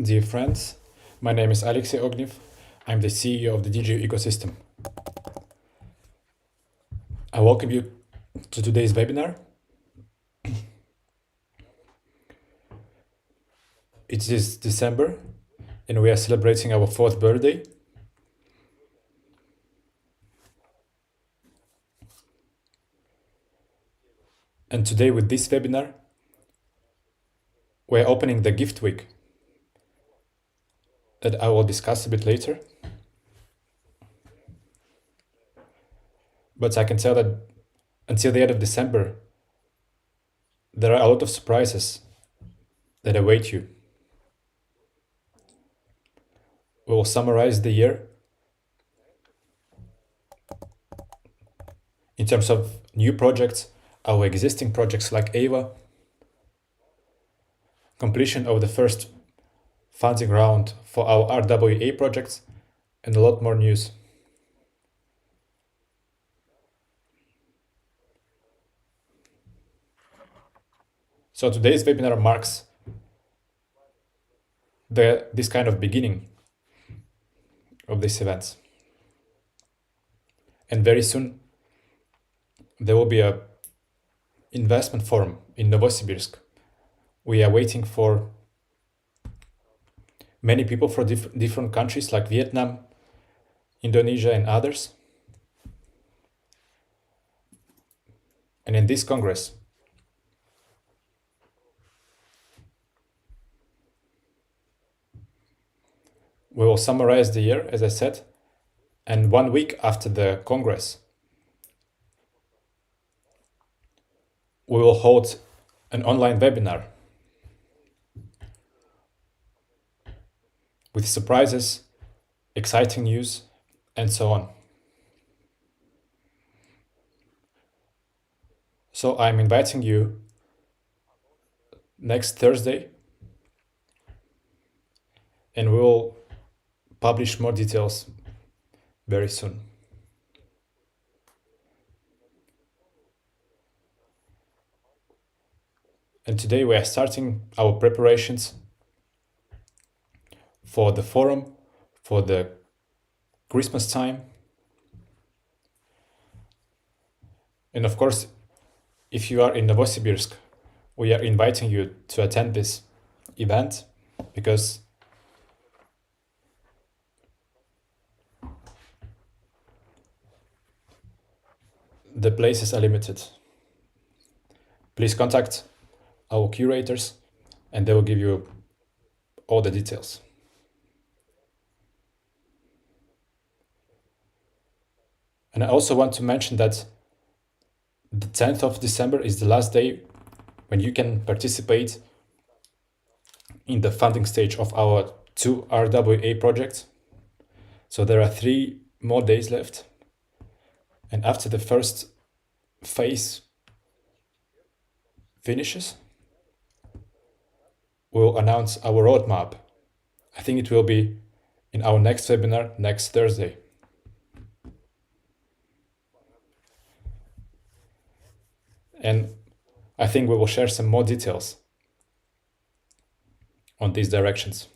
Dear friends, my name is Alexey Ognev. I'm the CEO of the DigiU ecosystem. I welcome you to today's webinar. It is December and we are celebrating our 4th birthday. And today with this webinar, we're opening the gift week that I will discuss a bit later. But I can tell that until the end of December, there are a lot of surprises that await you. We will summarize the year in terms of new projects, our existing projects like EYWA, completion of the first funding round for our RWA projects, and a lot more news. So today's webinar marks this kind of beginning of these events. And very soon, there will be a investment forum in Novosibirsk. We are waiting for many people from different countries like Vietnam, Indonesia, and others. And in this Congress, we will summarize the year, as I said, and 1 week after the Congress, we will hold an online webinar with surprises, exciting news, and so on. So I'm inviting you next Thursday, and we will publish more details very soon. And today we are starting our preparations for the forum, for the Christmas time. And of course, if you are in Novosibirsk, we are inviting you to attend this event because the places are limited. Please contact our curators and they will give you all the details. And I also want to mention that the 10th of December is the last day when you can participate in the funding stage of our 2 RWA projects. So there are 3 more days left. And after the first phase finishes, we'll announce our roadmap. I think it will be in our next webinar next Thursday. And I think we will share some more details on these directions.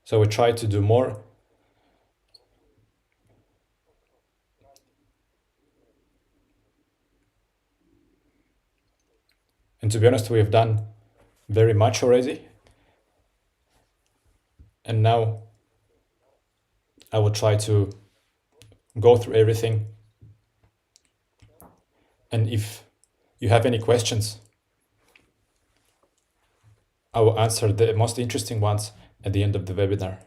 So we try to do more. And to be honest, we have done very much already. And now I will try to go through everything. And if you have any questions, I will answer the most interesting ones at the end of the webinar.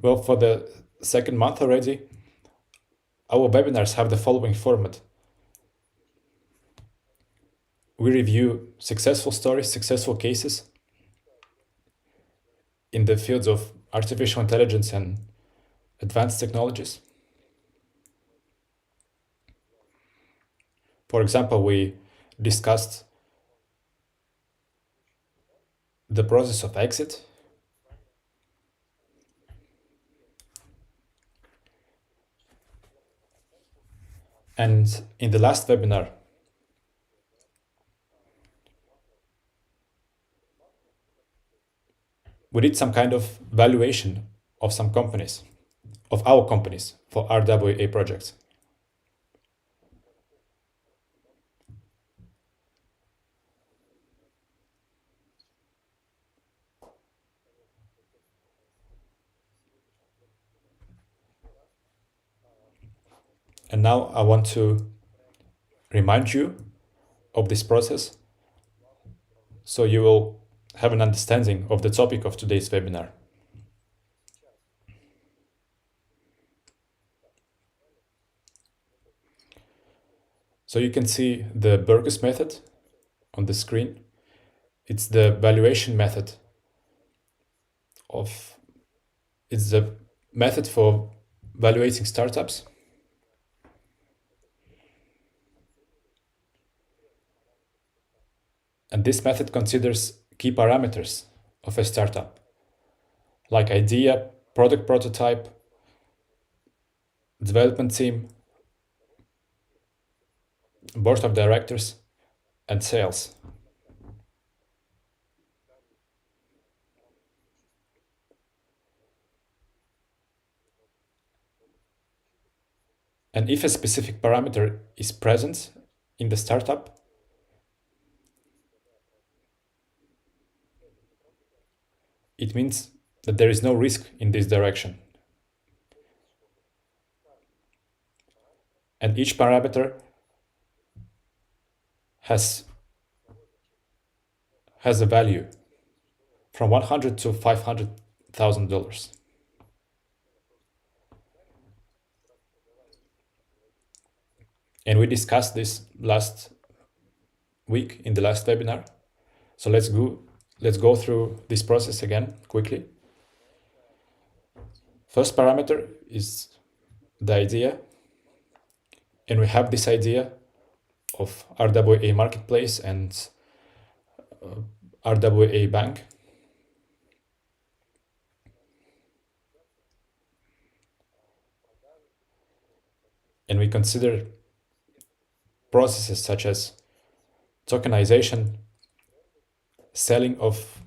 Well, for the second month already, our webinars have the following format. We review successful stories, successful cases in the fields of artificial intelligence and advanced technologies. For example, we discussed the process of exit, And in the last webinar, we did some kind of valuation of some companies, of our companies for RWA projects. And now I want to remind you of this process so you will have an understanding of the topic of today's webinar. So you can see the Burgess method on the screen. It's the valuation method it's the method for valuating startups. And this method considers key parameters of a startup, like idea, product prototype, development team, board of directors, and sales. And if a specific parameter is present in the startup, it means that there is no risk in this direction. And each parameter has a value from $100 to $500,000. And we discussed this last week in the last webinar. So let's go through this process again quickly. First parameter is the idea. And we have this idea of RWA marketplace and RWA bank. And we consider processes such as tokenization, selling of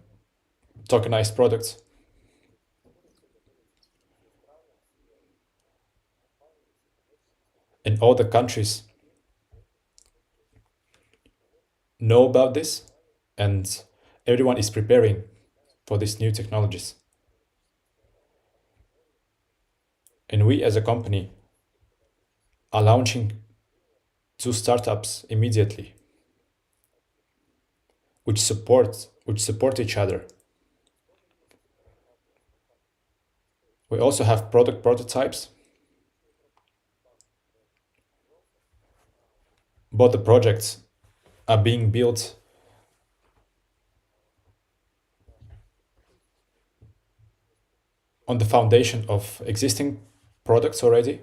tokenized products, and all the countries know about this, and everyone is preparing for these new technologies. And we as a company are launching 2 startups immediately, which support each other. We also have product prototypes. Both the projects are being built on the foundation of existing products already.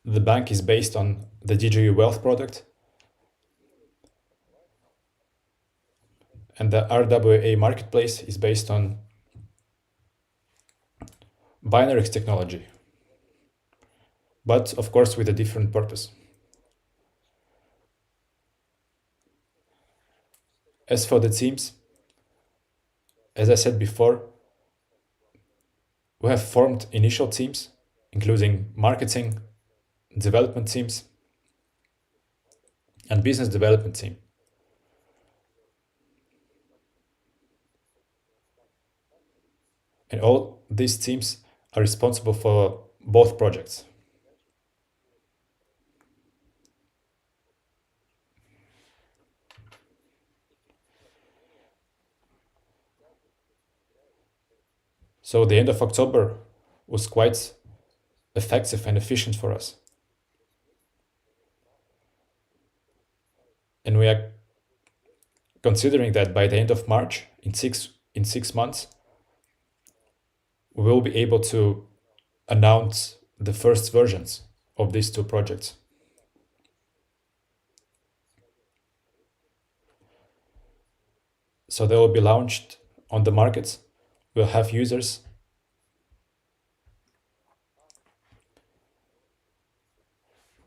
The bank is based on the DigiU Wealth product, and the RWA marketplace is based on Binaryx technology, but of course with a different purpose. As for the teams, as I said before, we have formed initial teams, including marketing, development teams, and business development team. And all these teams are responsible for both projects. So the end of October was quite effective and efficient for us. And we are considering that by the end of March, in six months, we will be able to announce the first versions of these 2 projects. So they will be launched on the markets. We'll have users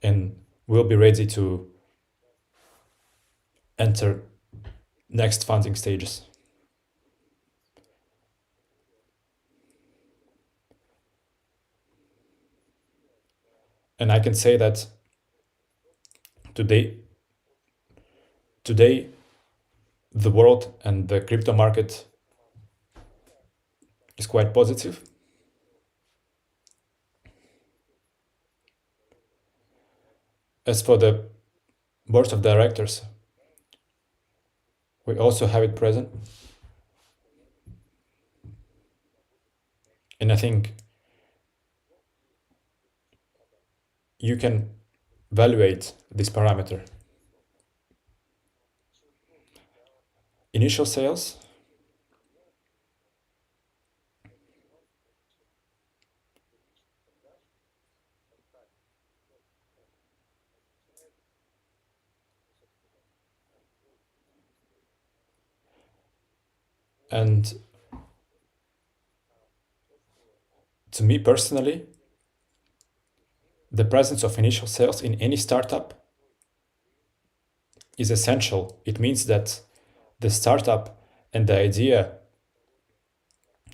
and will be ready to enter next funding stages. And I can say that today the world and the crypto market is quite positive. As for the board of directors, we also have it present. And I think you can evaluate this parameter. Initial sales, and to me personally, the presence of initial sales in any startup is essential. It means that the startup and the idea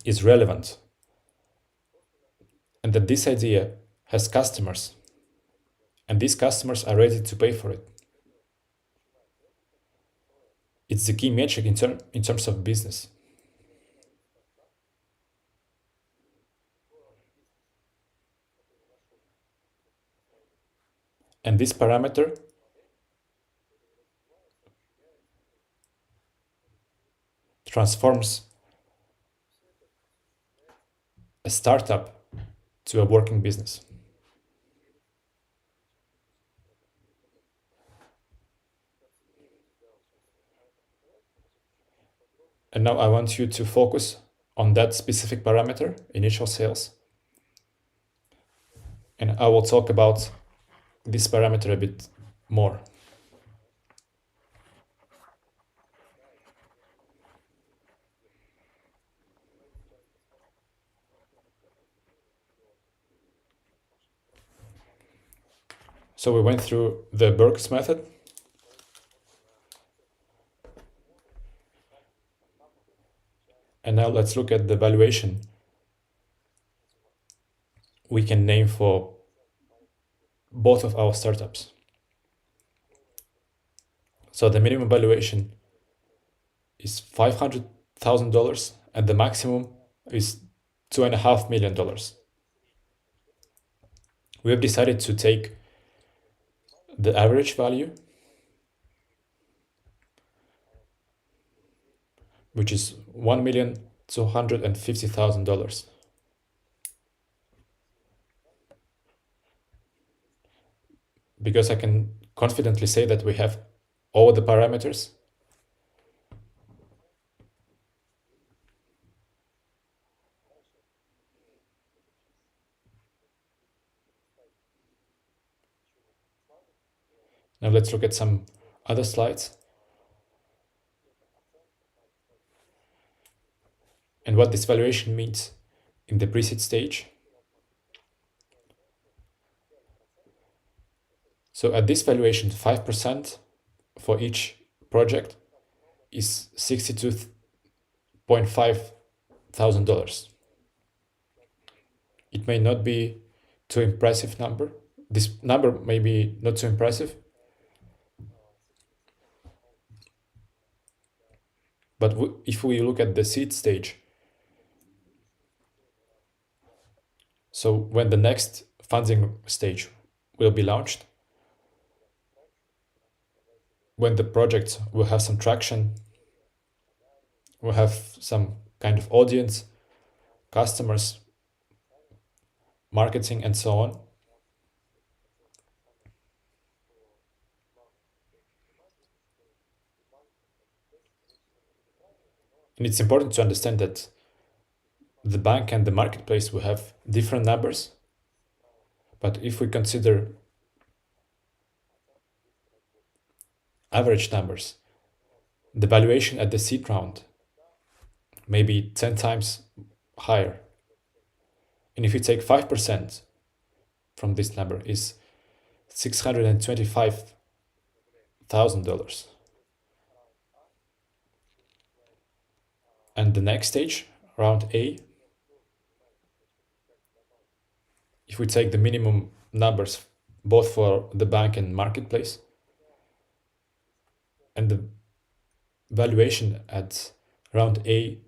is relevant, and that this idea has customers, and these customers are ready to pay for it. It's the key metric in terms of business. And this parameter transforms a startup to a working business. And now I want you to focus on that specific parameter, initial sales. And I will talk about this parameter a bit more. So we went through the Berk's method. And now let's look at the valuation we can name for both of our startups. So the minimum valuation is $500,000 and the maximum is $2.5 million. We have decided to take the average value, which is $1,250,000. Because I can confidently say that we have all the parameters. Now let's look at some other slides. And what this valuation means in the pre-seed stage. So at this valuation, 5% for each project is $62.5 thousand. It may not be too impressive number. This number may be not too impressive, but if we look at the seed stage, so when the next funding stage will be launched, when the project will have some traction, will have some kind of audience, customers, marketing, and so on. And it's important to understand that the bank and the marketplace will have different numbers. But if we consider average numbers, the valuation at the seed round may be 10 times higher. And if you take 5% from this number is $625,000. And the next stage, round A, if we take the minimum numbers both for the bank and marketplace, and the valuation at round A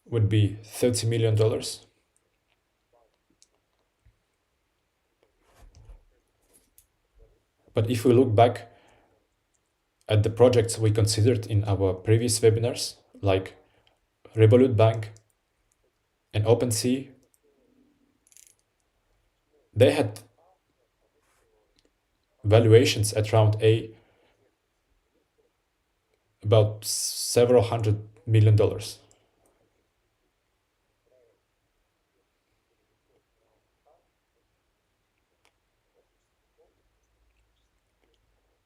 would be $30 million. But if we look back at the projects we considered in our previous webinars, like Revolut Bank and OpenSea, they had valuations at round A about several $100 million.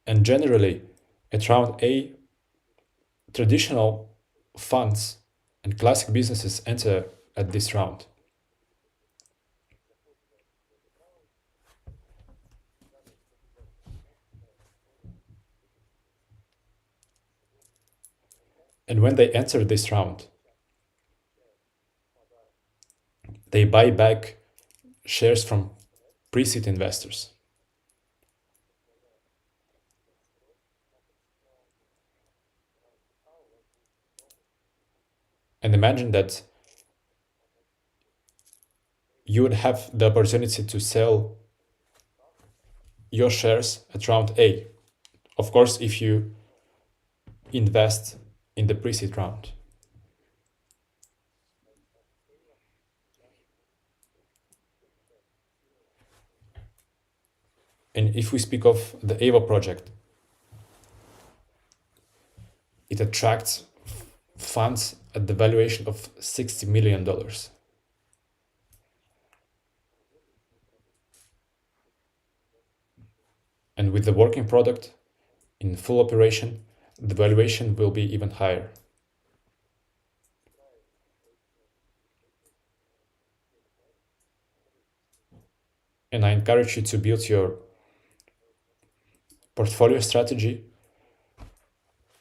And generally, at round A, traditional funds and classic businesses enter at this round. And when they enter this round, they buy back shares from pre-seed investors. And imagine that you would have the opportunity to sell your shares at round A. Of course, if you invest in the pre-seed round. And if we speak of the EYWA project, it attracts funds at the valuation of $60 million. And with the working product in full operation, the valuation will be even higher. And I encourage you to build your portfolio strategy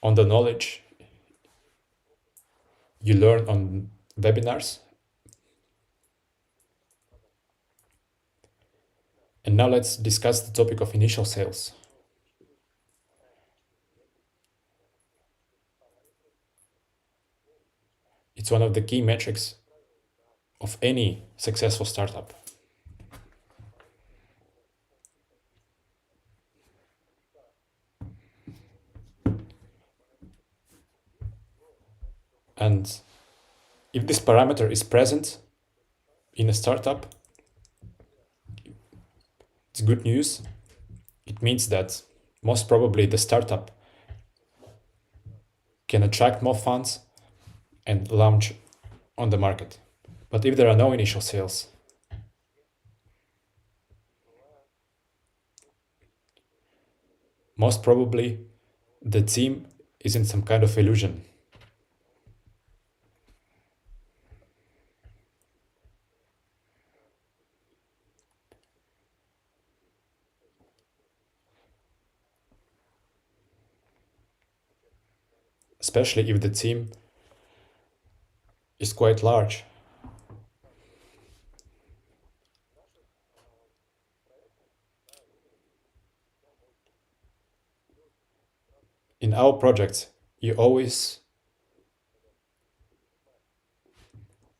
on the knowledge you learn on webinars. And now let's discuss the topic of initial sales. It's one of the key metrics of any successful startup. And if this parameter is present in a startup, it's good news. It means that most probably the startup can attract more funds and launch on the market. But if there are no initial sales, most probably the team is in some kind of illusion. Especially if the team is quite large. In our projects, you always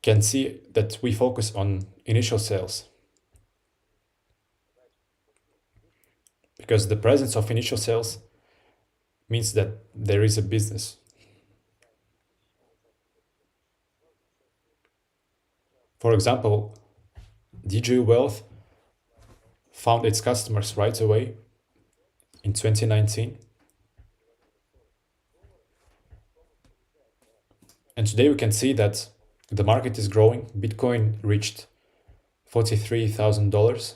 can see that we focus on initial sales. Because the presence of initial sales means that there is a business. For example, DigiU Wealth found its customers right away in 2019. And today we can see that the market is growing. Bitcoin reached $43,000.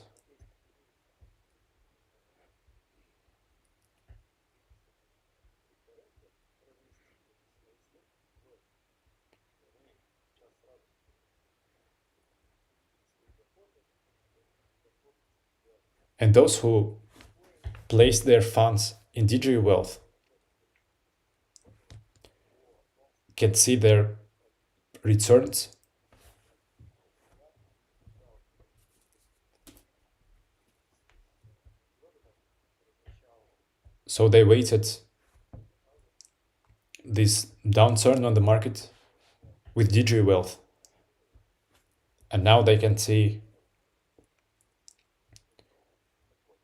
And those who place their funds in DigiU Wealth can see their returns so they waited this downturn on the market with DigiU Wealth, and now they can see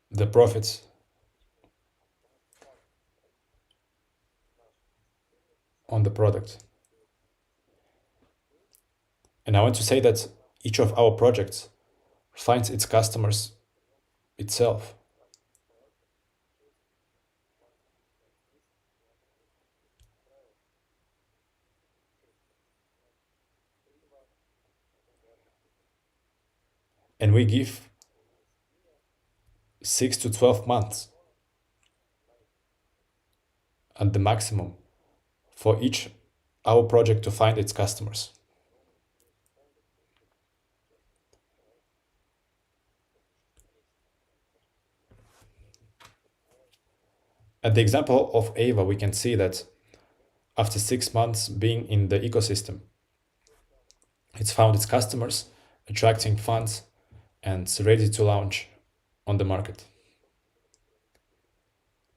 the profits on the product. And I want to say that each of our projects finds its customers itself. And we give 6 to 12 months at the maximum for each our project to find its customers. At the example of EYWA, we can see that after 6 months being in the ecosystem, it's found its customers, attracting funds, and it's ready to launch on the market.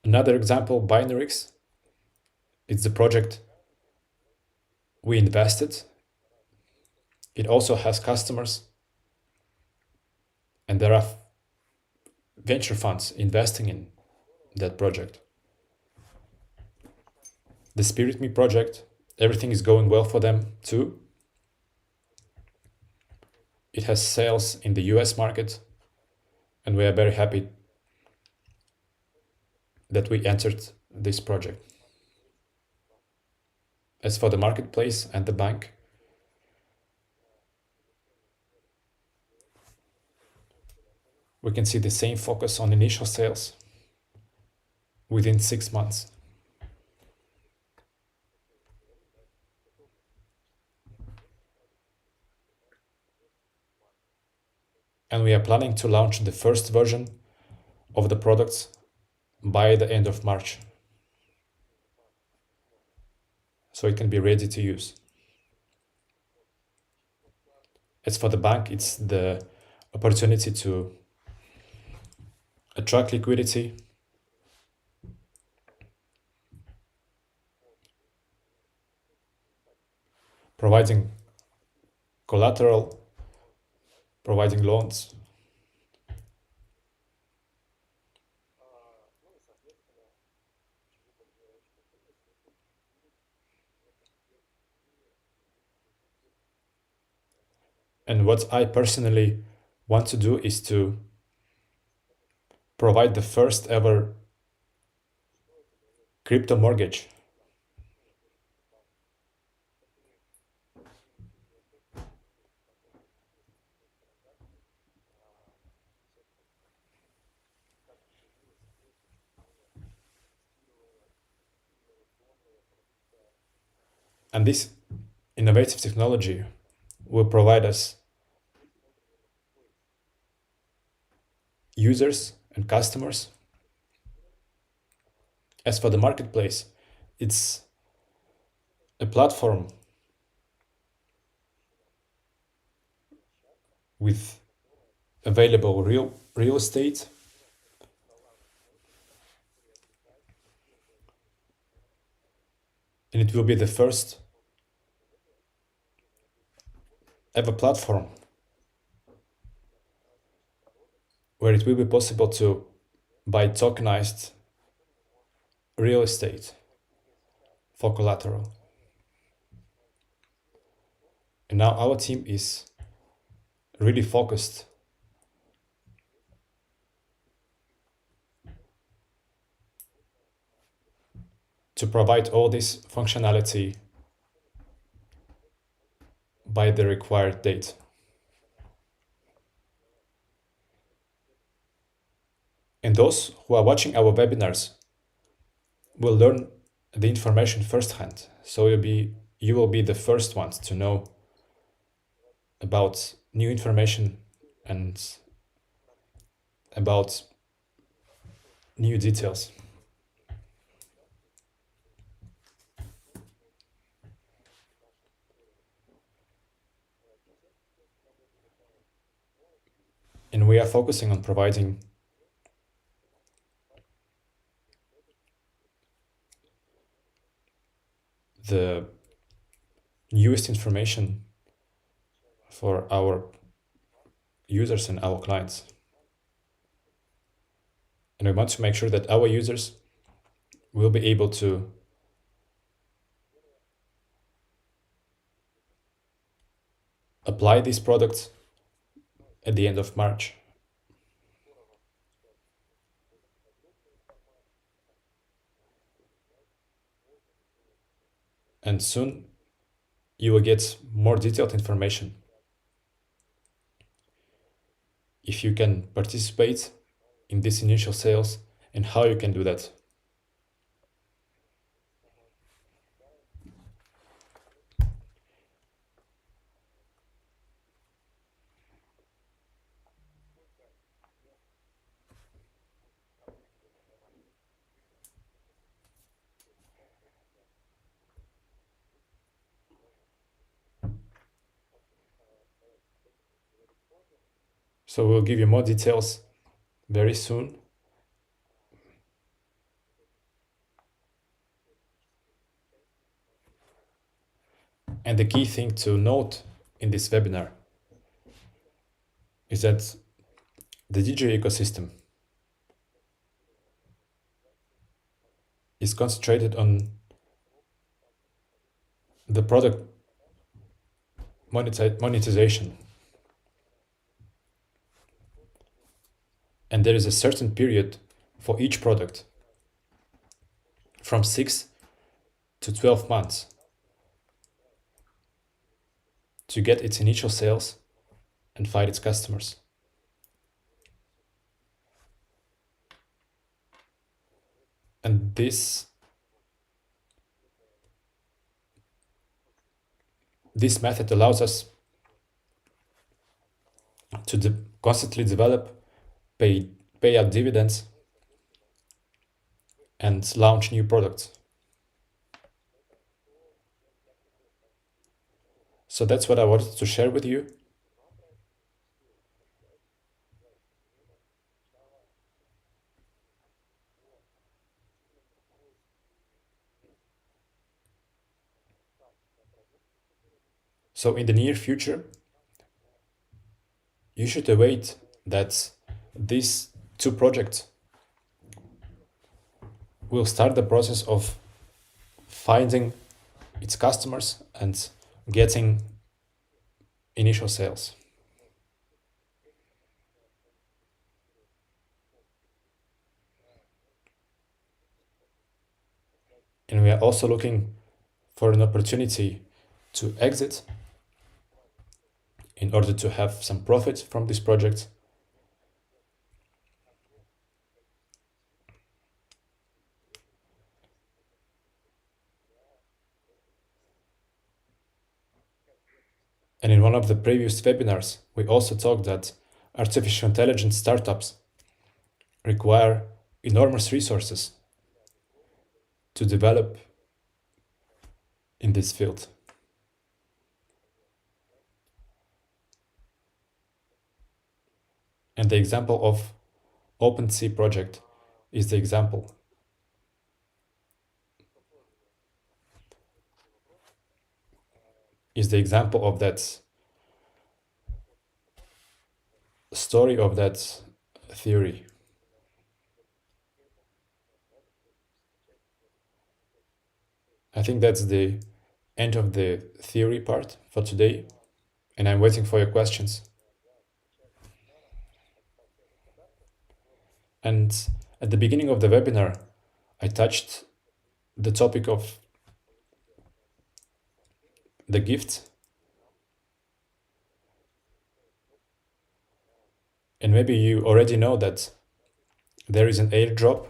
Another example, Binarix, it's the project we invested. It also has customers, and there are venture funds investing in that project. The Spirit Me project, everything is going well for them too. It has sales in the US market, and we are very happy that we entered this project. As for the marketplace and the bank, we can see the same focus on initial sales within 6 months. And we are planning to launch the first version of the products by the end of March, so it can be ready to use. As for the bank, it's the opportunity to attract liquidity, providing collateral, providing loans. And what I personally want to do is to provide the first ever crypto mortgage. And this innovative technology will provide us users and customers. As for the marketplace, it's a platform with available real estate, and it will be the first ever platform where it will be possible to buy tokenized real estate for collateral. And now our team is really focused to provide all this functionality by the required date. And those who are watching our webinars will learn the information firsthand. So you will be the first ones to know about new information and about new details. And we are focusing on providing the newest information for our users and our clients. And we want to make sure that our users will be able to apply these products at the end of March. And soon you will get more detailed information if you can participate in these initial sales and how you can do that. So we'll give you more details very soon. And the key thing to note in this webinar is that the DigiU ecosystem is concentrated on the product monetization. And there is a certain period for each product, from 6 to 12 months, to get its initial sales and find its customers. And this method allows us to constantly develop, pay out dividends, and launch new products. So that's what I wanted to share with you. So in the near future, you should await that these two projects will start the process of finding its customers and getting initial sales. And we are also looking for an opportunity to exit in order to have some profit from this project. And in one of the previous webinars, we also talked that artificial intelligence startups require enormous resources to develop in this field. And the example of OpenSea project is the example. Is the example of that story, of that theory. I think that's the end of the theory part for today, and I'm waiting for your questions. And at the beginning of the webinar, I touched the topic of the gift. And maybe you already know that there is an airdrop,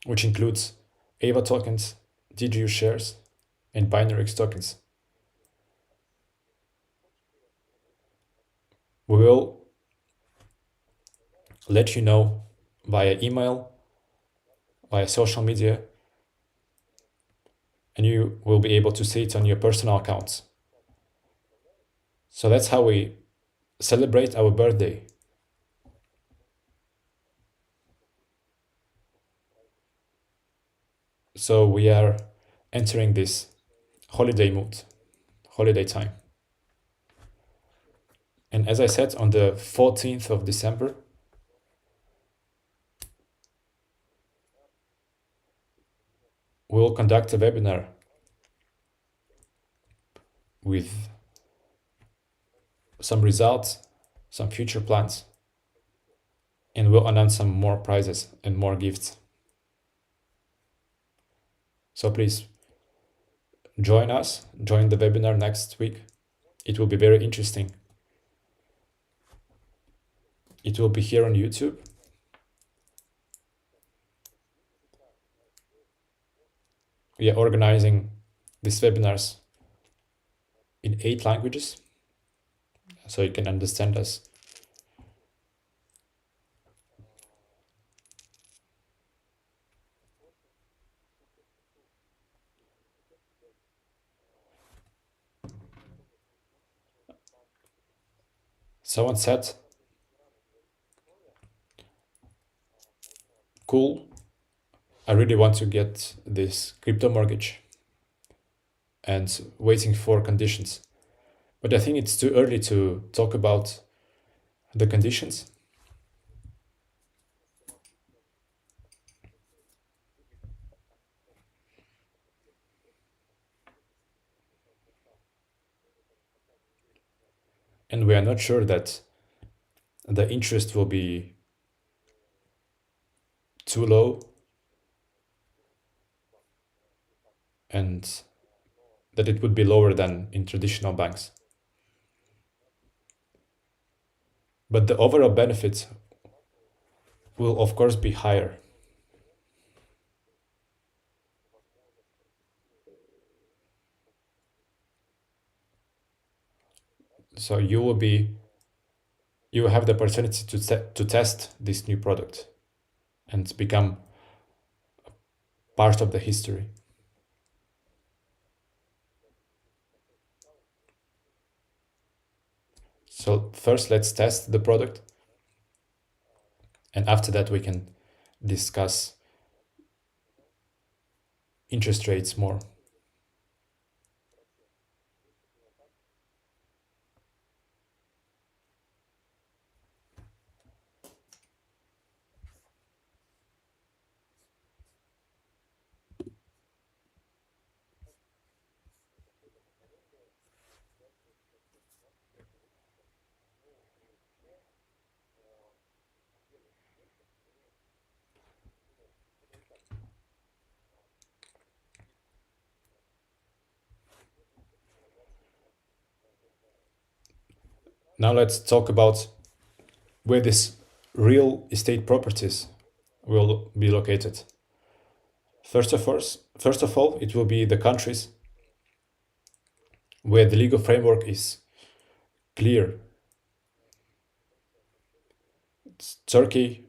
which includes EYWA tokens, DigiU shares, and binary X tokens. We will let you know via email, via social media, and you will be able to see it on your personal accounts. So that's how we celebrate our birthday. So we are entering this holiday mood, holiday time. And as I said, on the 14th of December, we will conduct a webinar with some results, some future plans, and we'll announce some more prizes and more gifts. So please join us, join the webinar next week. It will be very interesting. It will be here on YouTube. We are organizing these webinars in 8 languages, so you can understand us. Someone said, cool, I really want to get this crypto mortgage and waiting for conditions. But I think it's too early to talk about the conditions. And we are not sure that the interest will be too low and that it would be lower than in traditional banks. But the overall benefit will of course be higher. So you will have the opportunity to test this new product and become part of the history. So first let's test the product, and after that we can discuss interest rates more. Now let's talk about where these real estate properties will be located. First of all, it will be the countries where the legal framework is clear. It's Turkey,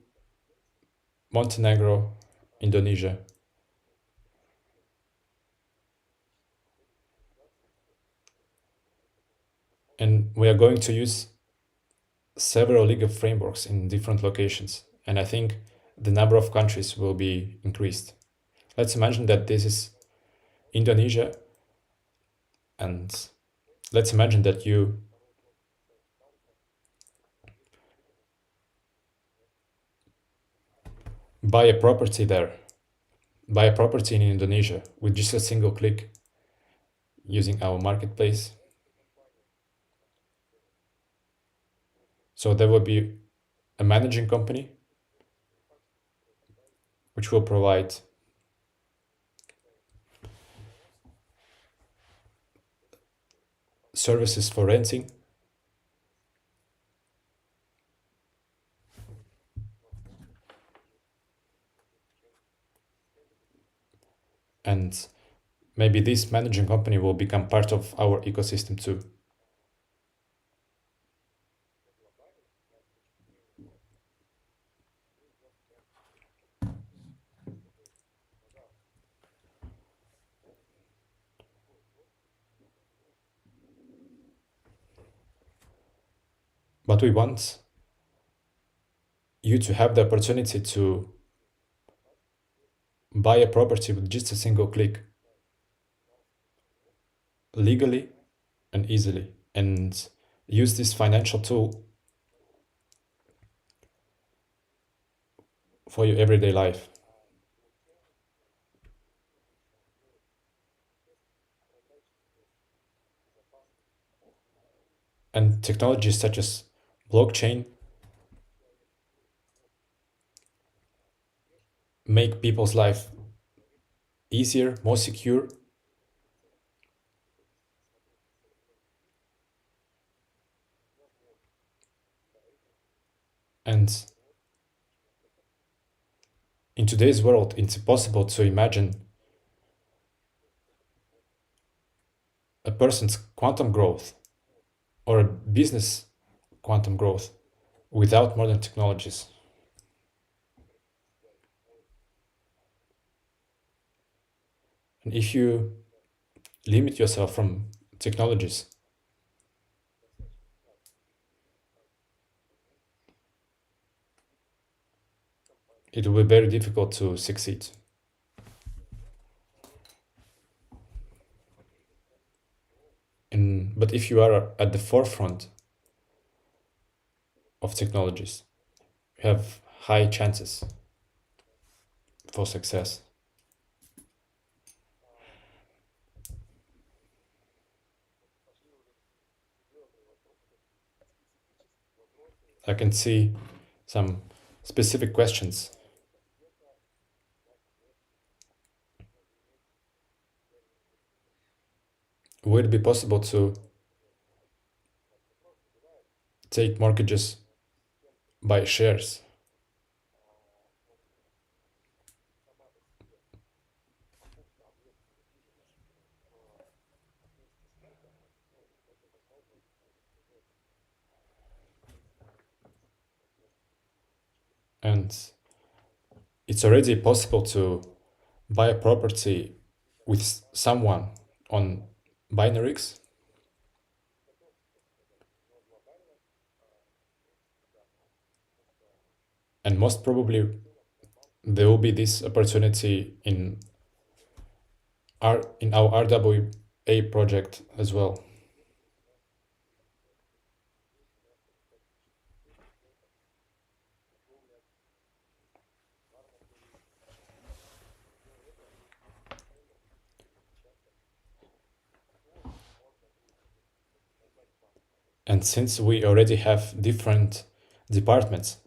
Montenegro, Indonesia. And we are going to use several legal frameworks in different locations. And I think the number of countries will be increased. Let's imagine that this is Indonesia. And let's imagine that you buy a property there, buy a property in Indonesia with just a single click using our marketplace. So there will be a managing company which will provide services for renting, and maybe this managing company will become part of our ecosystem too. but we want you to have the opportunity to buy a property with just a single click, legally and easily, and use this financial tool for your everyday life. And technologies such as blockchain make people's life easier, more secure, and in today's world, it's impossible to imagine a person's quantum growth or a business quantum growth without modern technologies. And if you limit yourself from technologies, it will be very difficult to succeed. But if you are at the forefront of technologies, you have high chances for success. I can see some specific questions. Would it be possible to take mortgages by shares? And it's already possible to buy a property with someone on Binaryx. And most probably there will be this opportunity in our RWA project as well. And since we already have different departments,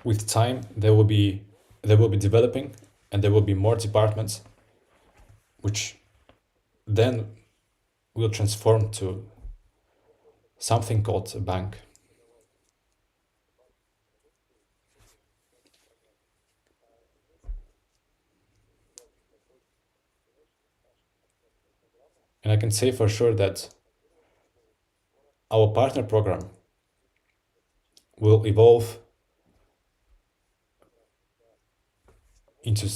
with time they will be developing, and there will be more departments, which then will transform to something called a bank. And I can say for sure that our partner program will evolve into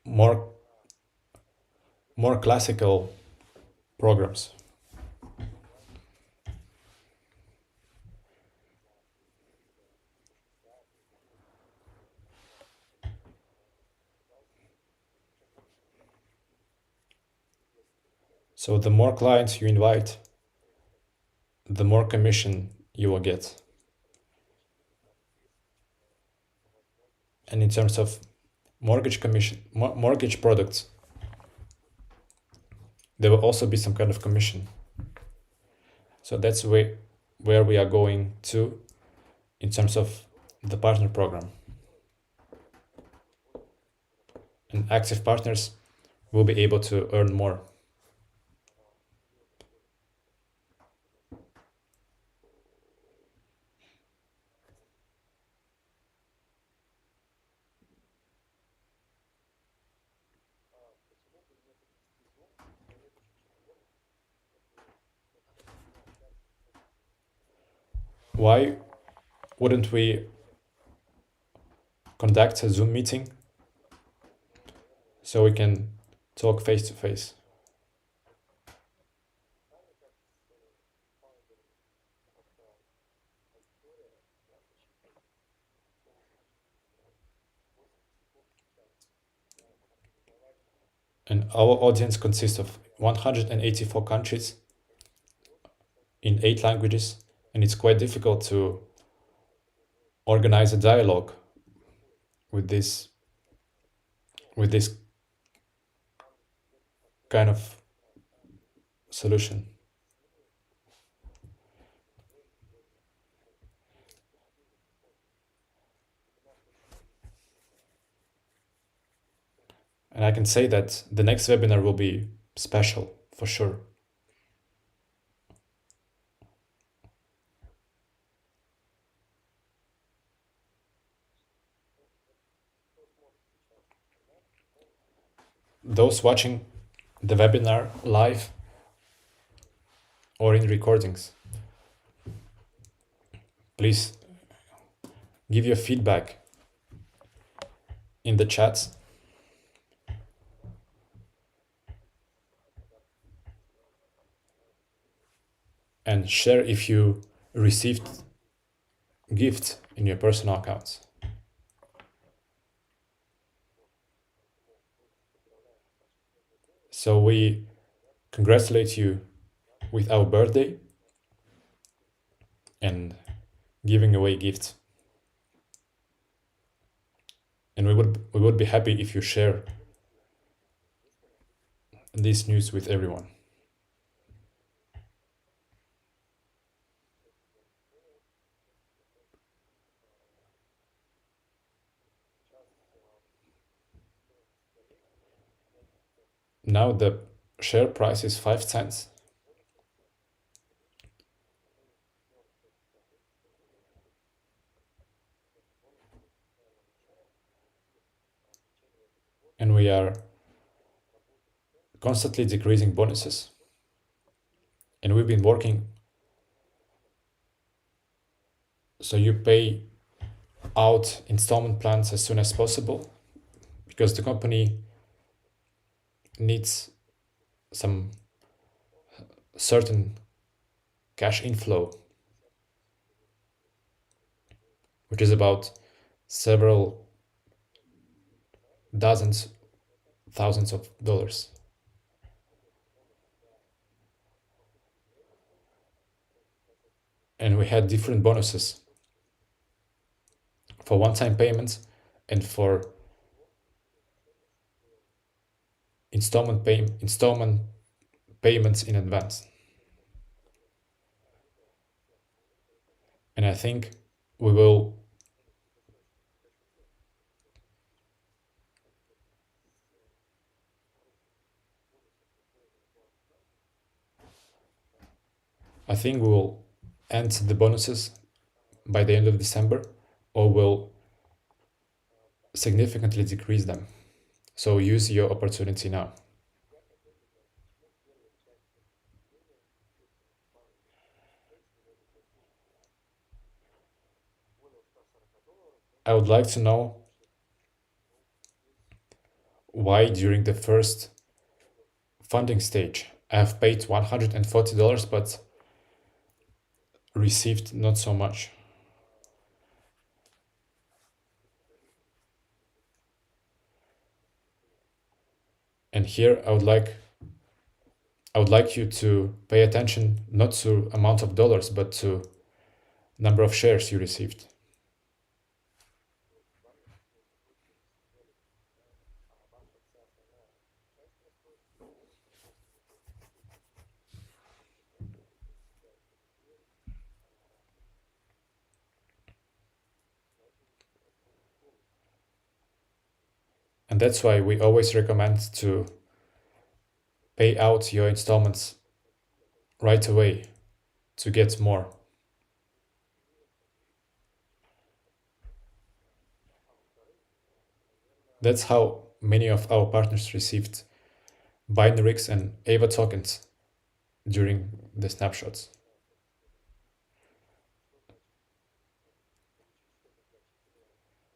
more classical programs. So the more clients you invite, the more commission you will get. And in terms of mortgage commission, mortgage products, there will also be some kind of commission. So that's where we are going to in terms of the partner program. And active partners will be able to earn more. Why wouldn't we conduct a Zoom meeting so we can talk face to face. And our audience consists of 184 countries in 8 languages, and it's quite difficult to organize a dialogue with this kind of solution. And I can say that the next webinar will be special for sure. Those watching the webinar live or in recordings, please give your feedback in the chats. And share if you received gifts in your personal accounts. So we congratulate you with our birthday and giving away gifts. And we would be happy if you share this news with everyone. Now the share price is 5 cents. And we are constantly decreasing bonuses. And we've been working so you pay out installment plans as soon as possible, because the company needs some certain cash inflow, which is about several dozens, thousands of dollars. And we had different bonuses for one-time payments and for installment payments in advance. And I think we will end the bonuses by the end of December, or will significantly decrease them. So use your opportunity now. I would like to know why during the first funding stage I have paid $140 but received not so much. And here I would like you to pay attention not to amount of dollars but to number of shares you received. And that's why we always recommend to pay out your installments right away to get more. That's how many of our partners received binaries and EYWA tokens during the snapshots.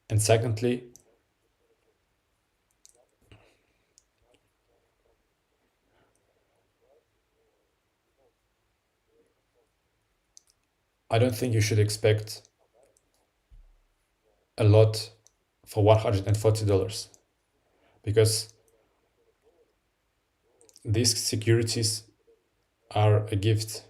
And secondly, I don't think you should expect a lot for $140 because these securities are a gift.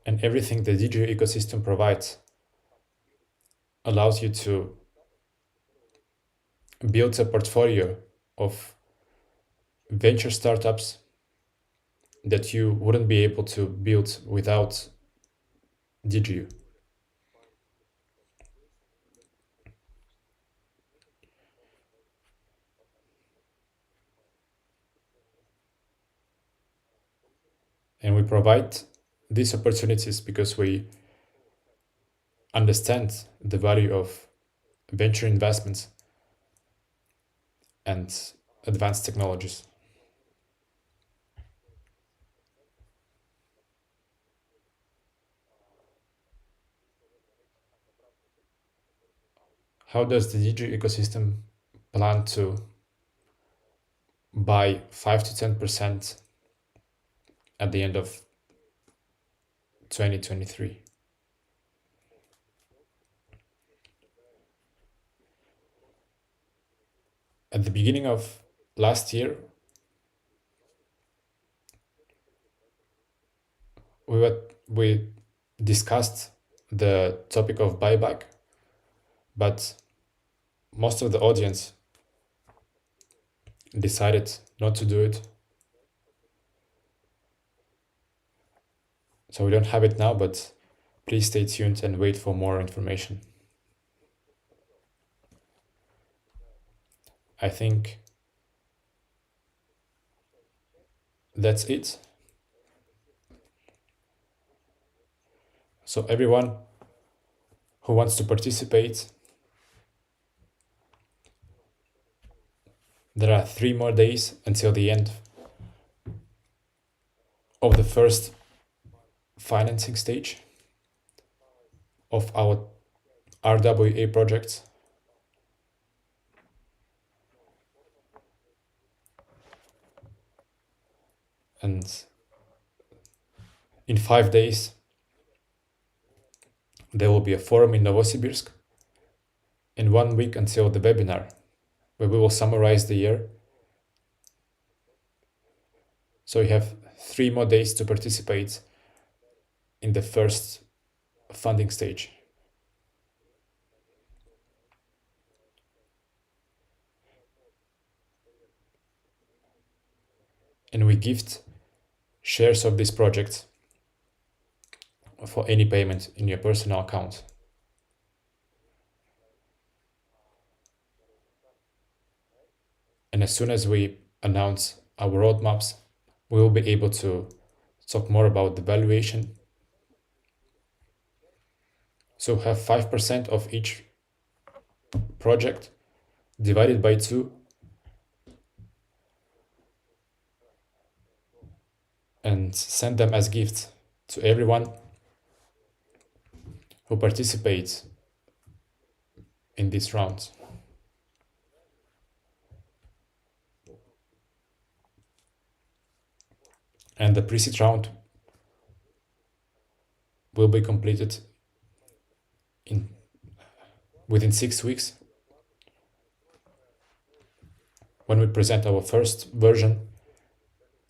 And everything the DigiU ecosystem provides allows you to build a portfolio of venture startups that you wouldn't be able to build without DigiU. And we provide these opportunities because we understand the value of venture investments and advanced technologies. How does the DigiU ecosystem plan to buy 5 to 10% at the end of 2023? At the beginning of last year, we discussed the topic of buyback, but most of the audience decided not to do it. So we don't have it now, but please stay tuned and wait for more information. I think that's it. So everyone who wants to participate, there are 3 more days until the end of the first financing stage of our RWA projects. And in 5 days, there will be a forum in Novosibirsk, and 1 week until the webinar, where we will summarize the year. So you have 3 more days to participate in the first funding stage. And we gift shares of this project for any payment in your personal account. And as soon as we announce our roadmaps, we will be able to talk more about the valuation. So have 5% of each project divided by 2, and send them as gifts to everyone who participates in this round. And the pre-seed round will be completed within 6 weeks, when we present our first version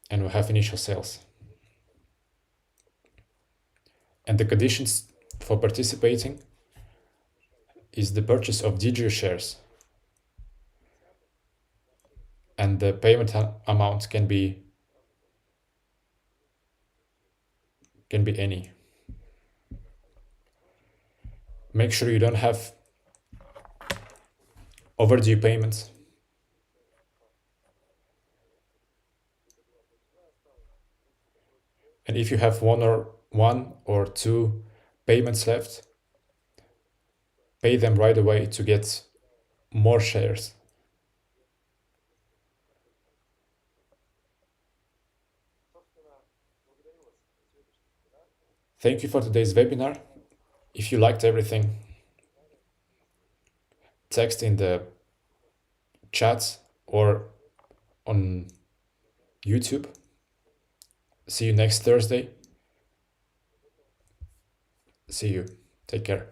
and we have initial sales. And the conditions for participating is the purchase of DigiU shares, and the payment amount can be any. Make sure you don't have overdue payments. And if you have one or two payments left, pay them right away to get more shares. Thank you for today's webinar. If you liked everything, text in the chats or on YouTube. See you next Thursday. See you. Take care.